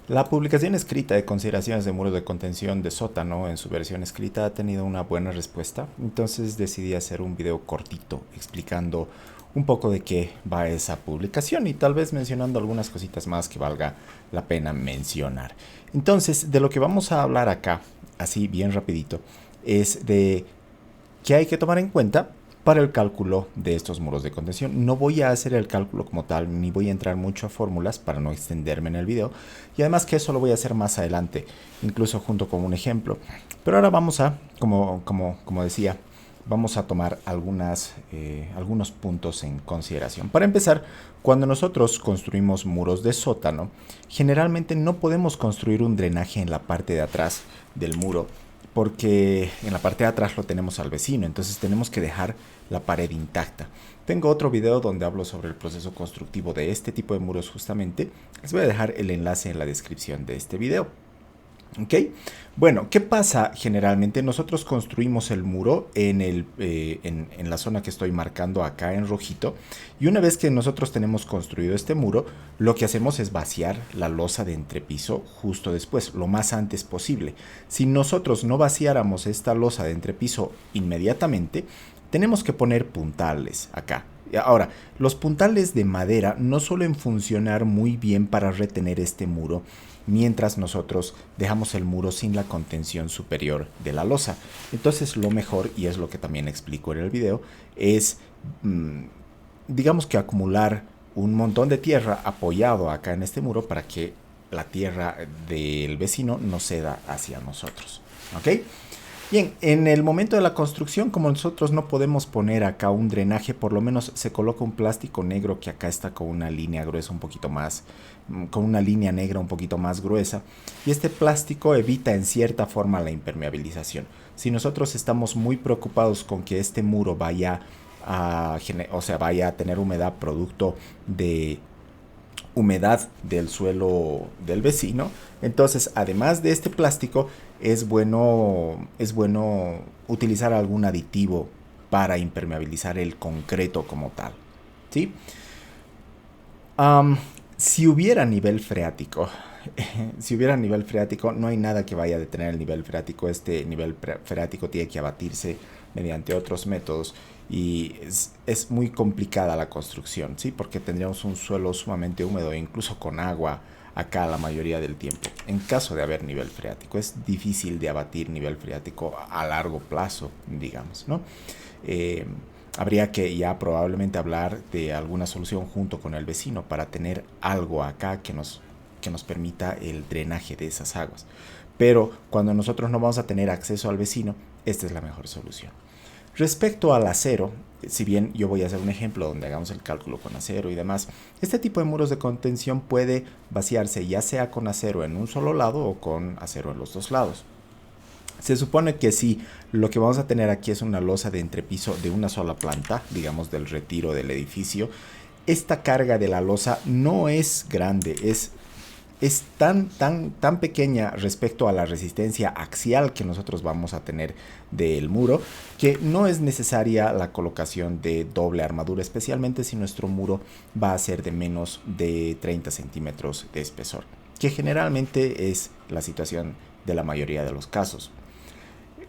La publicación escrita de consideraciones de muros de contención de sótano en su versión escrita ha tenido una buena respuesta, entonces decidí hacer un video cortito explicando un poco de qué va esa publicación y tal vez mencionando algunas cositas más que valga la pena mencionar. Entonces, de lo que vamos a hablar acá, así bien rapidito, es de qué hay que tomar en cuenta para el cálculo de estos muros de contención. No voy a hacer el cálculo como tal, ni voy a entrar mucho a fórmulas para no extenderme en el video. Y además que eso lo voy a hacer más adelante, incluso junto con un ejemplo. Pero ahora vamos a, como decía, vamos a tomar algunos puntos en consideración. Para empezar, cuando nosotros construimos muros de sótano, generalmente no podemos construir un drenaje en la parte de atrás del muro, porque en la parte de atrás lo tenemos al vecino, entonces tenemos que dejar la pared intacta. Tengo otro video donde hablo sobre el proceso constructivo de este tipo de muros justamente. Les voy a dejar el enlace en la descripción de este video. ¿Ok? Bueno, ¿qué pasa generalmente? Nosotros construimos el muro en la zona que estoy marcando acá en rojito, y una vez que nosotros tenemos construido este muro, lo que hacemos es vaciar la losa de entrepiso justo después, lo más antes posible. Si nosotros no vaciáramos esta losa de entrepiso inmediatamente, tenemos que poner puntales acá. Ahora, los puntales de madera no suelen funcionar muy bien para retener este muro mientras nosotros dejamos el muro sin la contención superior de la losa. Entonces lo mejor, y es lo que también explico en el video, es digamos que acumular un montón de tierra apoyado acá en este muro para que la tierra del vecino no ceda hacia nosotros. ¿Ok? Bien, en el momento de la construcción, como nosotros no podemos poner acá un drenaje, por lo menos se coloca un plástico negro que acá está con una línea gruesa un poquito más, con una línea negra un poquito más gruesa, y este plástico evita en cierta forma la impermeabilización. Si nosotros estamos muy preocupados con que este muro vaya vaya a tener humedad producto de humedad del suelo del vecino, entonces además de este plástico es bueno utilizar algún aditivo para impermeabilizar el concreto como tal, ¿sí? Um, si hubiera nivel freático, si hubiera nivel freático, no hay nada que vaya a detener el nivel freático. Este nivel freático tiene que abatirse mediante otros métodos y es muy complicada la construcción, ¿sí? Porque tendríamos un suelo sumamente húmedo e incluso con agua acá la mayoría del tiempo. En caso de haber nivel freático, es difícil de abatir nivel freático a largo plazo, digamos, ¿no? Habría que ya probablemente hablar de alguna solución junto con el vecino para tener algo acá que nos permita el drenaje de esas aguas. Pero cuando nosotros no vamos a tener acceso al vecino, esta es la mejor solución. Respecto al acero, si bien yo voy a hacer un ejemplo donde hagamos el cálculo con acero y demás, este tipo de muros de contención puede vaciarse ya sea con acero en un solo lado o con acero en los dos lados. Se supone que si lo que vamos a tener aquí es una losa de entrepiso de una sola planta, digamos del retiro del edificio, esta carga de la losa no es grande, es tan pequeña respecto a la resistencia axial que nosotros vamos a tener del muro, que no es necesaria la colocación de doble armadura, especialmente si nuestro muro va a ser de menos de 30 centímetros de espesor, que generalmente es la situación de la mayoría de los casos.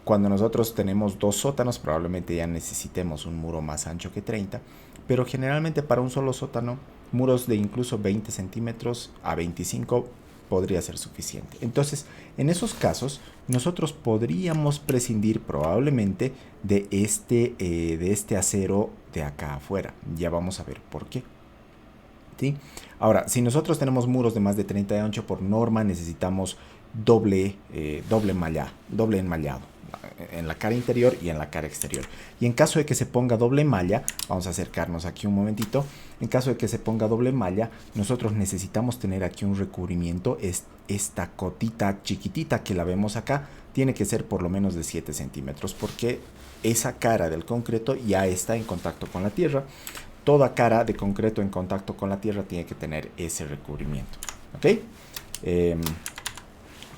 Cuando nosotros tenemos dos sótanos, probablemente ya necesitemos un muro más ancho que 30, pero generalmente para un solo sótano, muros de incluso 20 centímetros a 25 podría ser suficiente. Entonces, en esos casos, nosotros podríamos prescindir probablemente de este acero de acá afuera. Ya vamos a ver por qué. ¿Sí? Ahora, si nosotros tenemos muros de más de 30 de ancho, por norma necesitamos doble enmallado en la cara interior y en la cara exterior. Y en caso de que se ponga doble malla, vamos a acercarnos aquí un momentito. En caso de que se ponga doble malla, nosotros necesitamos tener aquí un recubrimiento. Esta cotita chiquitita que la vemos acá tiene que ser por lo menos de 7 centímetros, porque esa cara del concreto ya está en contacto con la tierra. Toda cara de concreto en contacto con la tierra tiene que tener ese recubrimiento. ¿Ok?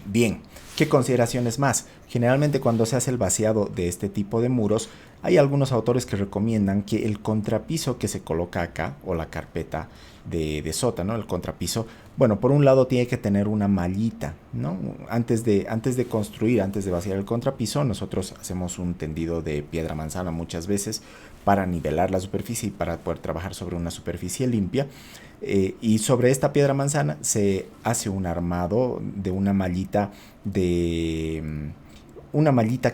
Bien. ¿Qué consideraciones más? Generalmente cuando se hace el vaciado de este tipo de muros, hay algunos autores que recomiendan que el contrapiso que se coloca acá, o la carpeta de sótano, el contrapiso, bueno, por un lado tiene que tener una mallita, ¿no? Antes de construir, antes de vaciar el contrapiso, nosotros hacemos un tendido de piedra manzana muchas veces para nivelar la superficie y para poder trabajar sobre una superficie limpia. Y sobre esta piedra manzana se hace un armado de una mallita que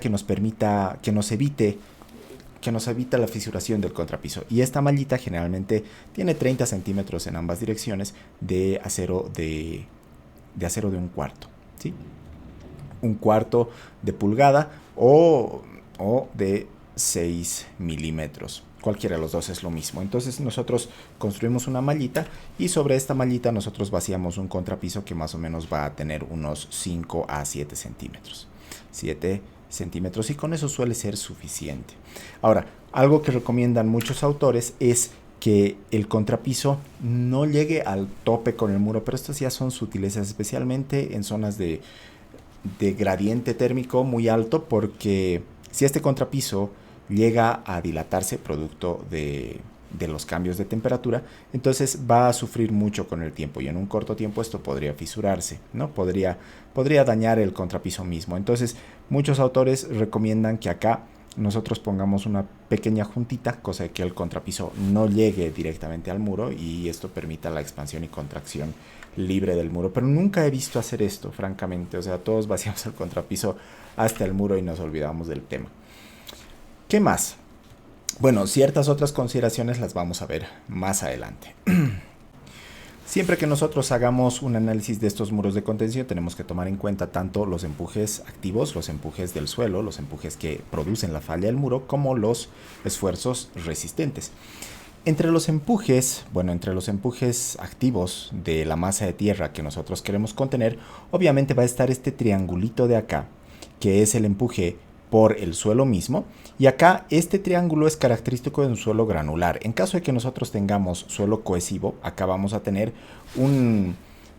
nos permita, que nos evita la fisuración del contrapiso. Y esta mallita generalmente tiene 30 centímetros en ambas direcciones de acero de un cuarto, ¿sí? Un cuarto de pulgada o de 6 milímetros. Cualquiera de los dos es lo mismo. Entonces nosotros construimos una mallita y sobre esta mallita nosotros vaciamos un contrapiso que más o menos va a tener unos 5 a 7 centímetros. 7 centímetros y con eso suele ser suficiente. Ahora, algo que recomiendan muchos autores es que el contrapiso no llegue al tope con el muro, pero estas ya son sutilezas, especialmente en zonas de gradiente térmico muy alto, porque si este contrapiso llega a dilatarse producto de los cambios de temperatura, entonces va a sufrir mucho con el tiempo y en un corto tiempo esto podría fisurarse, ¿no? Podría dañar el contrapiso mismo. Entonces muchos autores recomiendan que acá nosotros pongamos una pequeña juntita, cosa de que el contrapiso no llegue directamente al muro y esto permita la expansión y contracción libre del muro. Pero nunca he visto hacer esto, francamente. O sea, todos vaciamos el contrapiso hasta el muro y nos olvidamos del tema. ¿Qué más? Bueno, ciertas otras consideraciones las vamos a ver más adelante. Siempre que nosotros hagamos un análisis de estos muros de contención, tenemos que tomar en cuenta tanto los empujes activos, los empujes del suelo, los empujes que producen la falla del muro, como los esfuerzos resistentes. Entre los empujes activos de la masa de tierra que nosotros queremos contener, obviamente va a estar este triangulito de acá, que es el empuje por el suelo mismo, y acá este triángulo es característico de un suelo granular. En caso de que nosotros tengamos suelo cohesivo, acá vamos a tener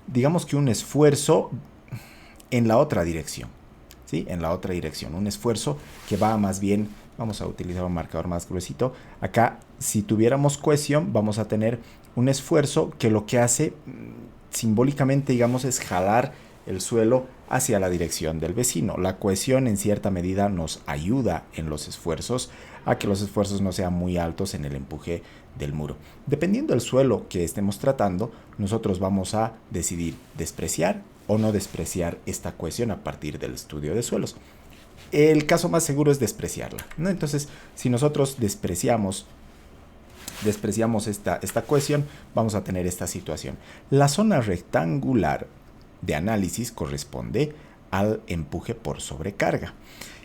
digamos que un esfuerzo en la otra dirección, ¿sí? En la otra dirección, un esfuerzo que va más bien, vamos a utilizar un marcador más gruesito, acá si tuviéramos cohesión vamos a tener un esfuerzo que lo que hace simbólicamente, digamos, es jalar el suelo hacia la dirección del vecino. La cohesión en cierta medida nos ayuda en los esfuerzos a que los esfuerzos no sean muy altos en el empuje del muro. Dependiendo del suelo que estemos tratando, nosotros vamos a decidir despreciar o no despreciar esta cohesión a partir del estudio de suelos. El caso más seguro es despreciarla, ¿no? Entonces, si nosotros despreciamos esta cohesión, vamos a tener esta situación. La zona rectangular de análisis corresponde al empuje por sobrecarga.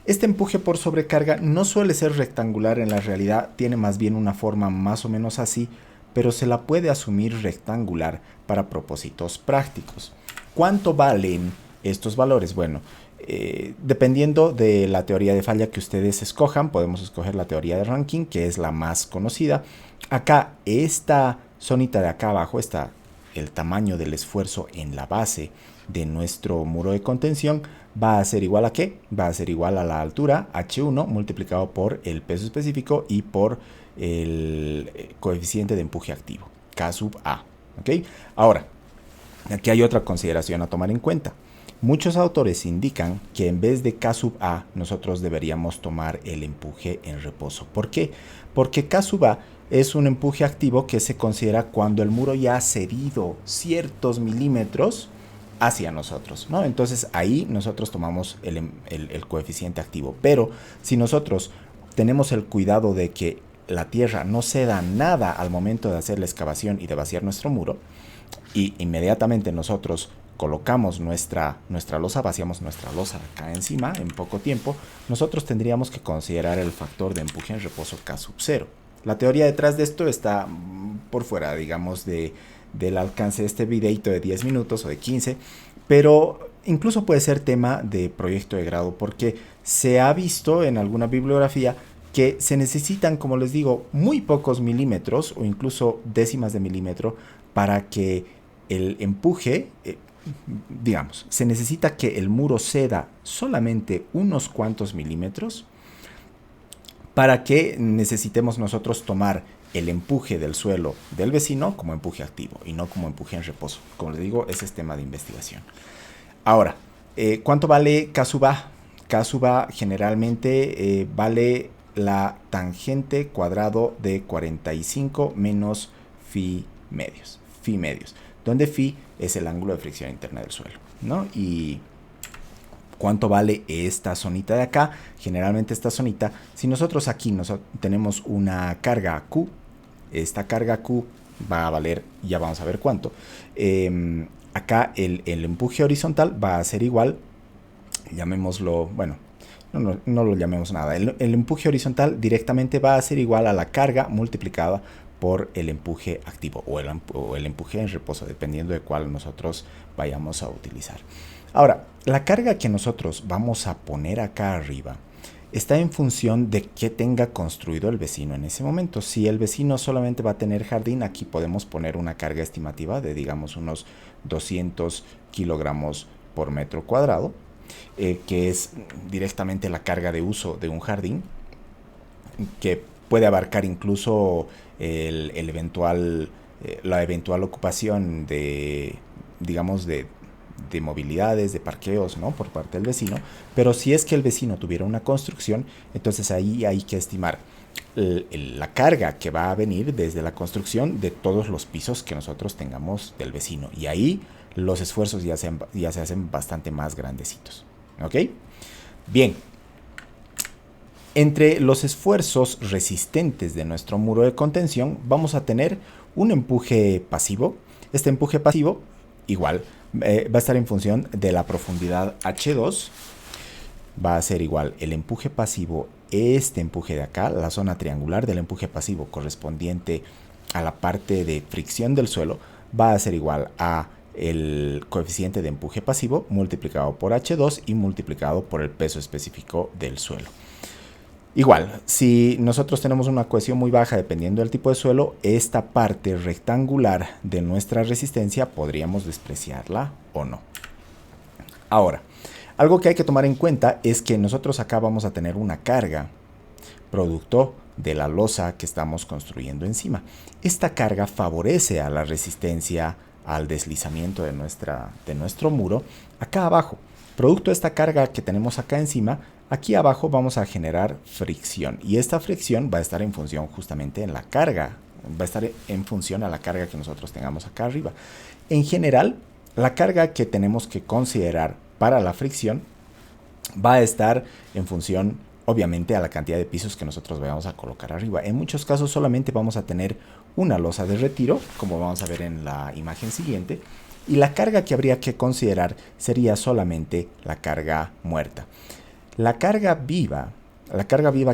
Este empuje por sobrecarga no suele ser rectangular en la realidad, tiene más bien una forma más o menos así, pero se la puede asumir rectangular para propósitos prácticos. ¿Cuánto valen estos valores? Bueno, dependiendo de la teoría de falla que ustedes escojan, podemos escoger la teoría de Rankine, que es la más conocida. Acá, esta zonita de acá abajo está el tamaño del esfuerzo en la base de nuestro muro de contención. Va a ser igual a ¿qué? Va a ser igual a la altura H1 multiplicado por el peso específico y por el coeficiente de empuje activo, K sub A. ¿Okay? Ahora, aquí hay otra consideración a tomar en cuenta. Muchos autores indican que en vez de K sub A, nosotros deberíamos tomar el empuje en reposo. ¿Por qué? Porque K sub A es un empuje activo que se considera cuando el muro ya ha cedido ciertos milímetros hacia nosotros, ¿no? Entonces ahí nosotros tomamos el coeficiente activo. Pero si nosotros tenemos el cuidado de que la tierra no ceda nada al momento de hacer la excavación y de vaciar nuestro muro, y inmediatamente nosotros colocamos nuestra losa, vaciamos nuestra losa acá encima en poco tiempo, nosotros tendríamos que considerar el factor de empuje en reposo K sub 0. La teoría detrás de esto está por fuera, digamos, del alcance de este videito de 10 minutos o de 15, pero incluso puede ser tema de proyecto de grado, porque se ha visto en alguna bibliografía que se necesitan, como les digo, muy pocos milímetros o incluso décimas de milímetro para que el empuje digamos, se necesita que el muro ceda solamente unos cuantos milímetros para que necesitemos nosotros tomar el empuje del suelo del vecino como empuje activo y no como empuje en reposo. Como les digo, ese es tema de investigación. Ahora, ¿cuánto vale K sub A? K sub A generalmente vale la tangente cuadrado de 45 menos phi medios. Phi medios, donde phi es el ángulo de fricción interna del suelo, ¿no? Y ¿cuánto vale esta zonita de acá? Generalmente esta zonita, si nosotros aquí tenemos una carga Q, esta carga Q va a valer, ya vamos a ver cuánto. Acá el empuje horizontal va a ser igual, llamémoslo, bueno, no lo llamemos nada. El empuje horizontal directamente va a ser igual a la carga multiplicada por el empuje activo o el empuje en reposo, dependiendo de cuál nosotros vayamos a utilizar. Ahora, la carga que nosotros vamos a poner acá arriba está en función de qué tenga construido el vecino en ese momento. Si el vecino solamente va a tener jardín, aquí podemos poner una carga estimativa de, digamos, unos 200 kilogramos por metro cuadrado, que es directamente la carga de uso de un jardín, que puede abarcar incluso la eventual ocupación de, digamos, de movilidades, de parqueos, ¿no?, por parte del vecino. Pero si es que el vecino tuviera una construcción, entonces ahí hay que estimar la carga que va a venir desde la construcción de todos los pisos que nosotros tengamos del vecino. Y ahí los esfuerzos ya se hacen bastante más grandecitos. ¿Ok? Bien. Entre los esfuerzos resistentes de nuestro muro de contención vamos a tener un empuje pasivo. Este empuje pasivo, igual, va a estar en función de la profundidad H2. Va a ser igual el empuje pasivo, este empuje de acá, la zona triangular del empuje pasivo correspondiente a la parte de fricción del suelo, va a ser igual a el coeficiente de empuje pasivo multiplicado por H2 y multiplicado por el peso específico del suelo. Igual, si nosotros tenemos una cohesión muy baja dependiendo del tipo de suelo, esta parte rectangular de nuestra resistencia podríamos despreciarla o no. Ahora, algo que hay que tomar en cuenta es que nosotros acá vamos a tener una carga producto de la losa que estamos construyendo encima. Esta carga favorece a la resistencia al deslizamiento de nuestro muro acá abajo. Producto de esta carga que tenemos acá encima, aquí abajo vamos a generar fricción. Y esta fricción va a estar en función justamente en la carga. Va a estar en función a la carga que nosotros tengamos acá arriba. En general, la carga que tenemos que considerar para la fricción va a estar en función, obviamente, a la cantidad de pisos que nosotros vayamos a colocar arriba. En muchos casos solamente vamos a tener una losa de retiro, como vamos a ver en la imagen siguiente. Y la carga que habría que considerar sería solamente la carga muerta. La carga viva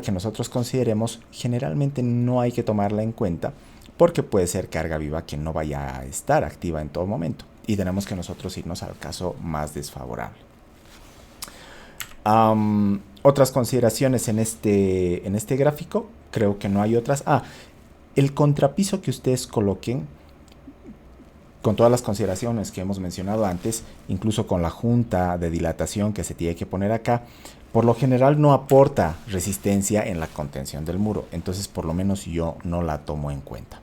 que nosotros consideremos, generalmente no hay que tomarla en cuenta porque puede ser carga viva que no vaya a estar activa en todo momento. Y tenemos que nosotros irnos al caso más desfavorable. Otras consideraciones en este gráfico, creo que no hay otras. El contrapiso que ustedes coloquen, con todas las consideraciones que hemos mencionado antes, incluso con la junta de dilatación que se tiene que poner acá, por lo general no aporta resistencia en la contención del muro. Entonces, por lo menos yo no la tomo en cuenta.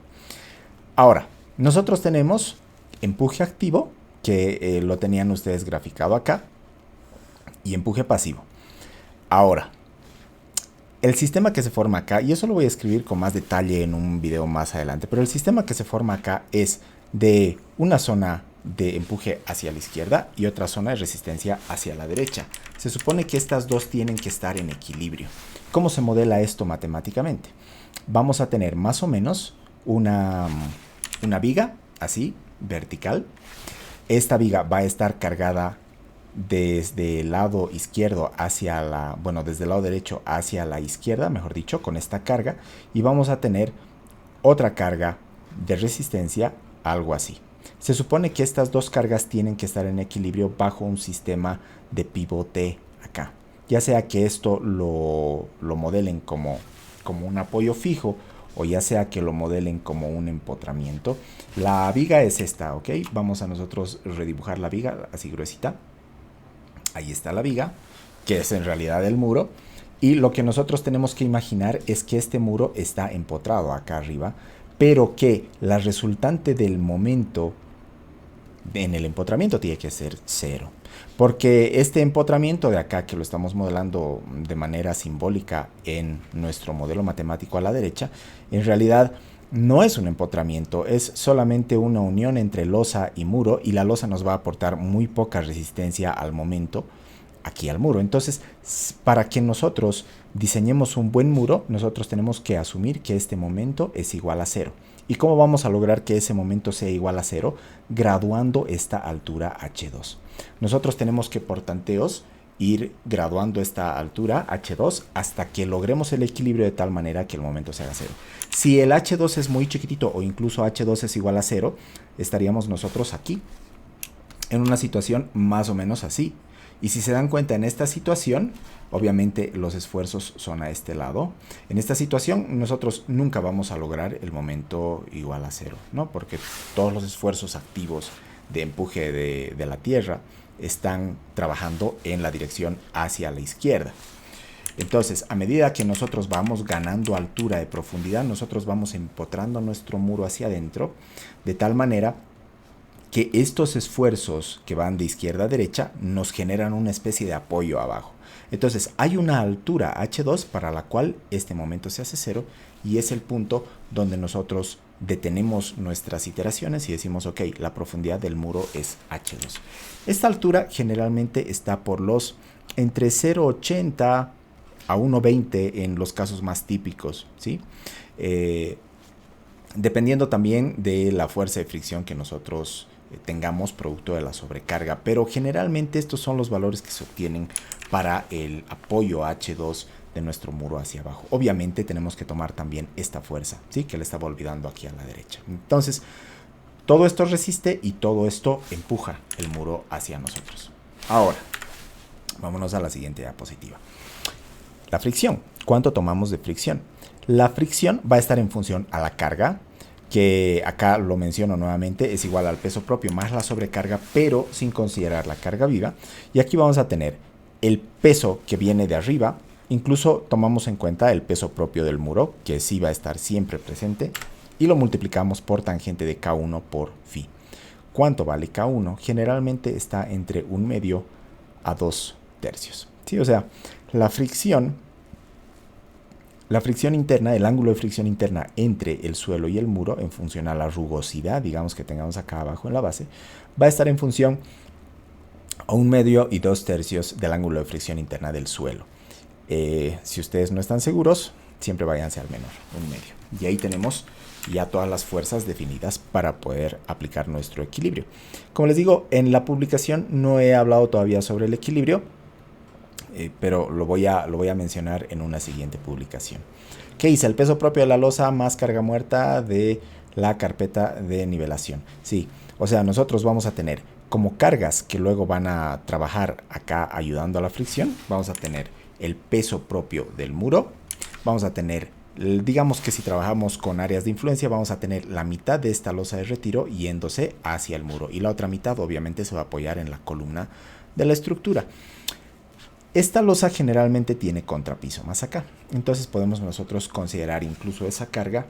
Ahora, nosotros tenemos empuje activo, que lo tenían ustedes graficado acá, y empuje pasivo. Ahora, el sistema que se forma acá, y eso lo voy a escribir con más detalle en un video más adelante, pero el sistema que se forma acá es de una zona de empuje hacia la izquierda y otra zona de resistencia hacia la derecha. Se supone que estas dos tienen que estar en equilibrio. ¿Cómo se modela esto matemáticamente? Vamos a tener más o menos una viga así, vertical. Esta viga va a estar cargada desde el lado izquierdo hacia desde el lado derecho hacia la izquierda, mejor dicho, con esta carga. Y vamos a tener otra carga de resistencia, algo así. Se supone que estas dos cargas tienen que estar en equilibrio bajo un sistema de pivote acá. Ya sea que esto lo modelen como un apoyo fijo o ya sea que lo modelen como un empotramiento. La viga es esta, ¿ok? Vamos a nosotros redibujar la viga así gruesita. Ahí está la viga, que es en realidad el muro. Y lo que nosotros tenemos que imaginar es que este muro está empotrado acá arriba, pero que la resultante del momento en el empotramiento tiene que ser 0. Porque este empotramiento de acá, que lo estamos modelando de manera simbólica en nuestro modelo matemático a la derecha, en realidad no es un empotramiento, es solamente una unión entre losa y muro, y la losa nos va a aportar muy poca resistencia al momento aquí al muro. Entonces, para que nosotros diseñemos un buen muro, nosotros tenemos que asumir que este momento es igual a 0. ¿Y cómo vamos a lograr que ese momento sea igual a 0? Graduando esta altura h2. Nosotros tenemos que por tanteos ir graduando esta altura h2 hasta que logremos el equilibrio de tal manera que el momento se haga 0. Si el h2 es muy chiquitito o incluso h2 es igual a 0, estaríamos nosotros aquí en una situación más o menos así. Y si se dan cuenta, en esta situación, obviamente los esfuerzos son a este lado. En esta situación nosotros nunca vamos a lograr el momento igual a 0, ¿no? Porque todos los esfuerzos activos de empuje de la Tierra están trabajando en la dirección hacia la izquierda. Entonces, a medida que nosotros vamos ganando altura de profundidad, nosotros vamos empotrando nuestro muro hacia adentro, de tal manera que estos esfuerzos que van de izquierda a derecha nos generan una especie de apoyo abajo. Entonces hay una altura h2 para la cual este momento se hace 0, y es el punto donde nosotros detenemos nuestras iteraciones y decimos, ok, la profundidad del muro es h2. Esta altura generalmente está por los entre 0,80 a 1,20 en los casos más típicos, ¿sí? Dependiendo también de la fuerza de fricción que nosotros tengamos producto de la sobrecarga, pero generalmente estos son los valores que se obtienen para el apoyo H2 de nuestro muro hacia abajo. Obviamente tenemos que tomar también esta fuerza, ¿sí? Que le estaba olvidando aquí a la derecha. Entonces, todo esto resiste y todo esto empuja el muro hacia nosotros. Ahora, vámonos a la siguiente diapositiva. La fricción. ¿Cuánto tomamos de fricción? La fricción va a estar en función a la carga, que acá lo menciono nuevamente, es igual al peso propio más la sobrecarga, pero sin considerar la carga viva. Y aquí vamos a tener el peso que viene de arriba, incluso tomamos en cuenta el peso propio del muro, que sí va a estar siempre presente, y lo multiplicamos por tangente de K1 por phi. ¿Cuánto vale K1? Generalmente está entre 1/2 a 2/3. ¿Sí? O sea, la fricción interna, el ángulo de fricción interna entre el suelo y el muro, en función a la rugosidad, digamos, que tengamos acá abajo en la base, va a estar en función a 1/2 y 2/3 del ángulo de fricción interna del suelo. Si ustedes no están seguros, siempre váyanse al menor, 1/2. Y ahí tenemos ya todas las fuerzas definidas para poder aplicar nuestro equilibrio. Como les digo, en la publicación no he hablado todavía sobre el equilibrio, pero lo voy a mencionar en una siguiente publicación. ¿Qué hice? El peso propio de la losa más carga muerta de la carpeta de nivelación. Sí, o sea, nosotros vamos a tener como cargas que luego van a trabajar acá ayudando a la fricción. Vamos a tener el peso propio del muro. Vamos a tener, digamos que si trabajamos con áreas de influencia, vamos a tener la mitad de esta losa de retiro yéndose hacia el muro. Y la otra mitad obviamente se va a apoyar en la columna de la estructura. Esta losa generalmente tiene contrapiso más acá, entonces podemos nosotros considerar incluso esa carga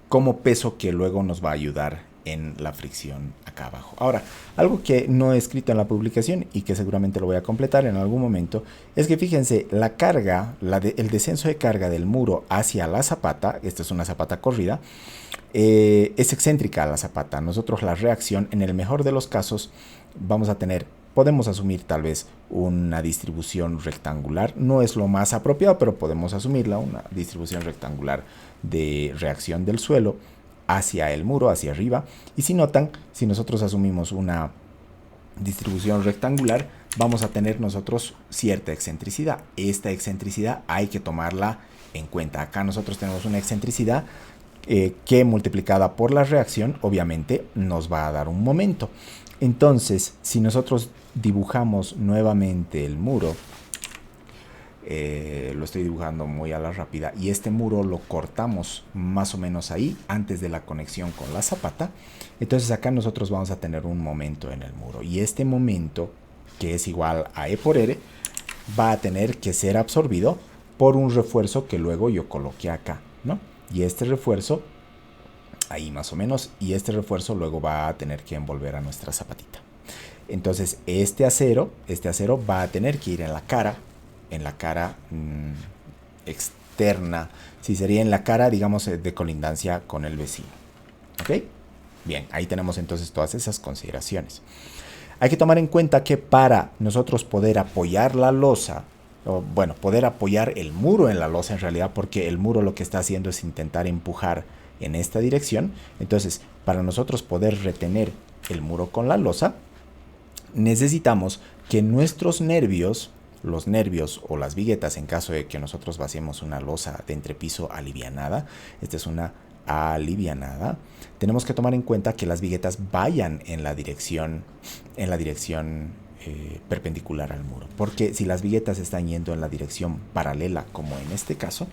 como peso que luego nos va a ayudar en la fricción acá abajo. Ahora, algo que no he escrito en la publicación y que seguramente lo voy a completar en algún momento, es que fíjense, la carga, el descenso de carga del muro hacia la zapata, esta es una zapata corrida, es excéntrica a la zapata. Nosotros la reacción, en el mejor de los casos, vamos a tener, podemos asumir tal vez una distribución rectangular. No es lo más apropiado, pero podemos asumirla, una distribución rectangular de reacción del suelo hacia el muro, hacia arriba. Y si notan, si nosotros asumimos una distribución rectangular, vamos a tener nosotros cierta excentricidad. Esta excentricidad hay que tomarla en cuenta. Acá nosotros tenemos una excentricidad que multiplicada por la reacción obviamente nos va a dar un momento. Entonces, si nosotros dibujamos nuevamente el muro, lo estoy dibujando muy a la rápida, y este muro lo cortamos más o menos ahí, antes de la conexión con la zapata. Entonces acá nosotros vamos a tener un momento en el muro, y este momento, que es igual a E por R, va a tener que ser absorbido por un refuerzo que luego yo coloqué acá, ¿no? Y este refuerzo, ahí más o menos, y este refuerzo luego va a tener que envolver a nuestra zapatita. Entonces este acero va a tener que ir en la cara externa, si sería en la cara, digamos, de colindancia con el vecino. ¿Ok? Bien, ahí tenemos entonces todas esas consideraciones. Hay que tomar en cuenta que para nosotros poder apoyar la losa, o bueno, poder apoyar el muro en la losa en realidad, porque el muro lo que está haciendo es intentar empujar en esta dirección. Entonces, para nosotros poder retener el muro con la losa, necesitamos que nuestros nervios, los nervios o las viguetas, en caso de que nosotros vaciemos una losa de entrepiso alivianada, esta es una alivianada, tenemos que tomar en cuenta que las viguetas vayan en la dirección perpendicular al muro, porque si las viguetas están yendo en la dirección paralela, como en este caso,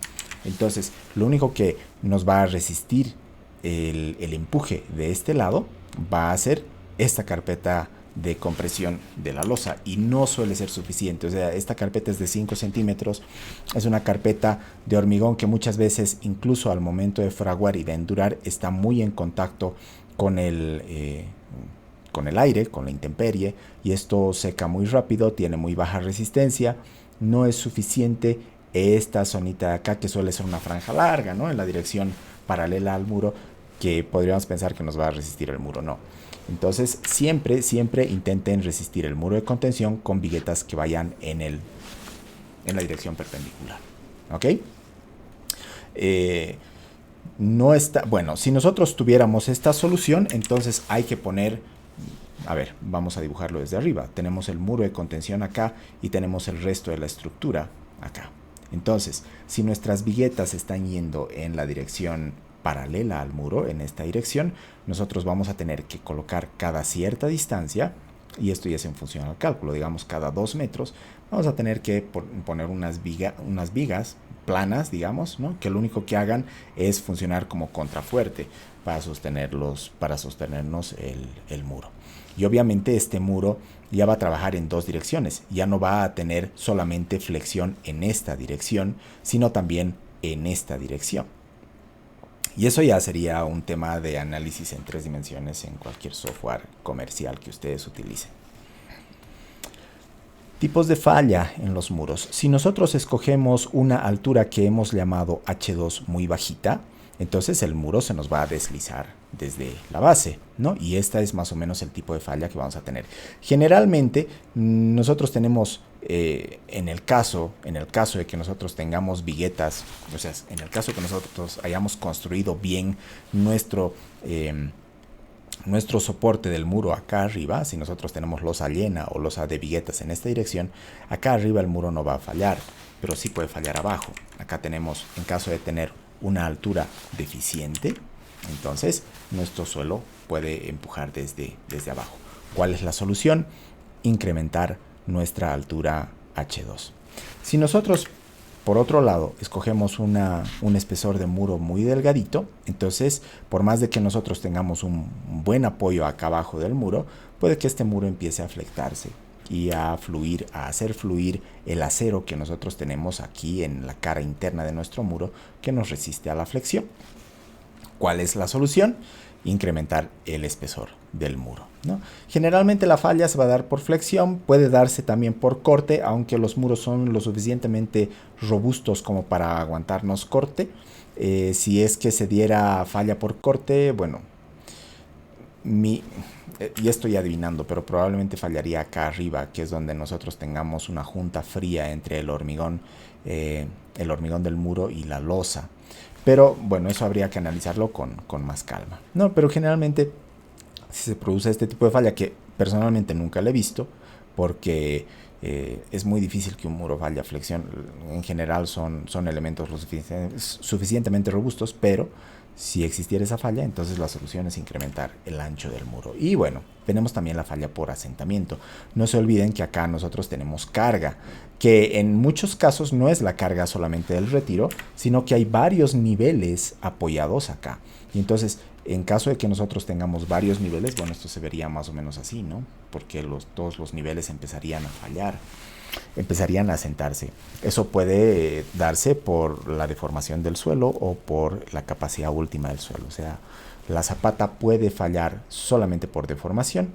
entonces lo único que nos va a resistir el empuje de este lado va a ser esta carpeta de compresión de la losa, y no suele ser suficiente. O sea, esta carpeta es de 5 centímetros, es una carpeta de hormigón que muchas veces, incluso al momento de fraguar y de endurar, está muy en contacto con el aire, con la intemperie, y esto seca muy rápido, tiene muy baja resistencia. No es suficiente esta zonita de acá, que suele ser una franja larga, ¿no?, en la dirección paralela al muro, que podríamos pensar que nos va a resistir el muro. No. Entonces siempre intenten resistir el muro de contención con viguetas que vayan en la dirección perpendicular. ¿Ok? No está, bueno, si nosotros tuviéramos esta solución, entonces hay que poner, a ver, vamos a dibujarlo desde arriba. Tenemos el muro de contención acá y tenemos el resto de la estructura acá. Entonces, si nuestras viguetas están yendo en la dirección paralela al muro, en esta dirección, nosotros vamos a tener que colocar cada cierta distancia, y esto ya es en función al cálculo, digamos cada 2 metros, vamos a tener que poner unas vigas planas, digamos, ¿no?, que lo único que hagan es funcionar como contrafuerte para sostenernos el muro. Y obviamente este muro ya va a trabajar en 2 direcciones, ya no va a tener solamente flexión en esta dirección, sino también en esta dirección. Y eso ya sería un tema de análisis en 3 dimensiones en cualquier software comercial que ustedes utilicen. Tipos de falla en los muros. Si nosotros escogemos una altura que hemos llamado H2 muy bajita, entonces el muro se nos va a deslizar desde la base, ¿no? Y esta es más o menos el tipo de falla que vamos a tener. Generalmente nosotros tenemos, en el caso de que nosotros tengamos viguetas, o sea, en el caso que nosotros hayamos construido bien nuestro soporte del muro acá arriba, si nosotros tenemos losa llena o losa de viguetas en esta dirección, acá arriba el muro no va a fallar, pero sí puede fallar abajo. Acá tenemos, en caso de tener una altura deficiente, entonces nuestro suelo puede empujar desde abajo. ¿Cuál es la solución? Incrementar nuestra altura H2. Si nosotros, por otro lado, escogemos un espesor de muro muy delgadito, entonces, por más de que nosotros tengamos un buen apoyo acá abajo del muro, puede que este muro empiece a flectarse y a hacer fluir el acero que nosotros tenemos aquí en la cara interna de nuestro muro, que nos resiste a la flexión. ¿Cuál es la solución? Incrementar el espesor del muro, ¿no? Generalmente la falla se va a dar por flexión, puede darse también por corte, aunque los muros son lo suficientemente robustos como para aguantarnos corte. Si es que se diera falla por corte, bueno, y estoy adivinando, pero probablemente fallaría acá arriba, que es donde nosotros tengamos una junta fría entre el hormigón del muro y la losa. Pero bueno, eso habría que analizarlo con más calma. No, pero generalmente si se produce este tipo de falla, que personalmente nunca la he visto, porque es muy difícil que un muro falle a flexión. En general son elementos suficientemente robustos, pero Si existiera esa falla, entonces la solución es incrementar el ancho del muro. Y bueno, tenemos también la falla por asentamiento. No se olviden que acá nosotros tenemos carga, que en muchos casos no es la carga solamente del retiro, sino que hay varios niveles apoyados acá. Y entonces, en caso de que nosotros tengamos varios niveles, bueno, esto se vería más o menos así, ¿no? Porque todos los niveles empezarían a fallar, empezarían a asentarse. Eso puede darse por la deformación del suelo o por la capacidad última del suelo. O sea, la zapata puede fallar solamente por deformación,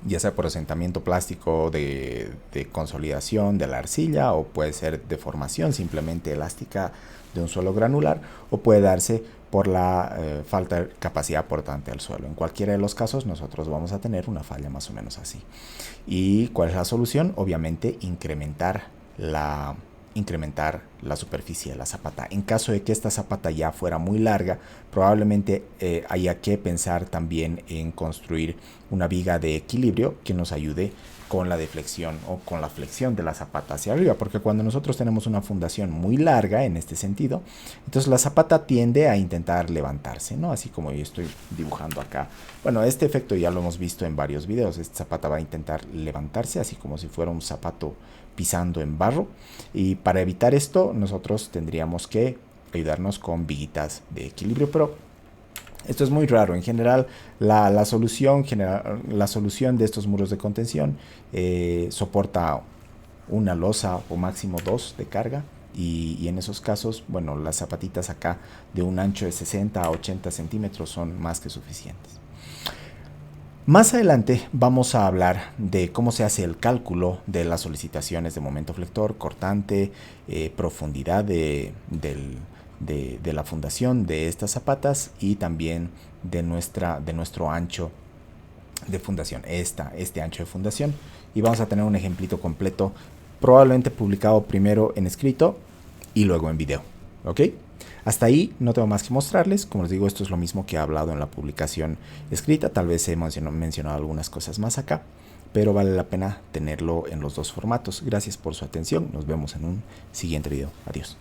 ya sea por asentamiento plástico de consolidación de la arcilla, o puede ser deformación simplemente elástica de un suelo granular, o puede darse por la falta de capacidad portante al suelo. En cualquiera de los casos nosotros vamos a tener una falla más o menos así. ¿Y cuál es la solución? Obviamente incrementar la superficie de la zapata. En caso de que esta zapata ya fuera muy larga, probablemente haya que pensar también en construir una viga de equilibrio que nos ayude con la deflexión o con la flexión de la zapata hacia arriba, porque cuando nosotros tenemos una fundación muy larga en este sentido, entonces la zapata tiende a intentar levantarse, ¿no? Así como yo estoy dibujando acá. Bueno, este efecto ya lo hemos visto en varios videos. Esta zapata va a intentar levantarse así como si fuera un zapato pisando en barro, y para evitar esto nosotros tendríamos que ayudarnos con viguitas de equilibrio, pero esto es muy raro. En general, la solución de estos muros de contención soporta una losa o máximo 2 de carga, y en esos casos, bueno, las zapatitas acá de un ancho de 60 a 80 centímetros son más que suficientes. Más adelante vamos a hablar de cómo se hace el cálculo de las solicitaciones de momento flector, cortante, profundidad de la fundación de estas zapatas, y también de nuestro ancho de fundación, este ancho de fundación. Y vamos a tener un ejemplito completo, probablemente publicado primero en escrito y luego en video. ¿Ok? Hasta ahí no tengo más que mostrarles. Como les digo, esto es lo mismo que he hablado en la publicación escrita. Tal vez he mencionado algunas cosas más acá, pero vale la pena tenerlo en los dos formatos. Gracias por su atención. Nos vemos en un siguiente video. Adiós.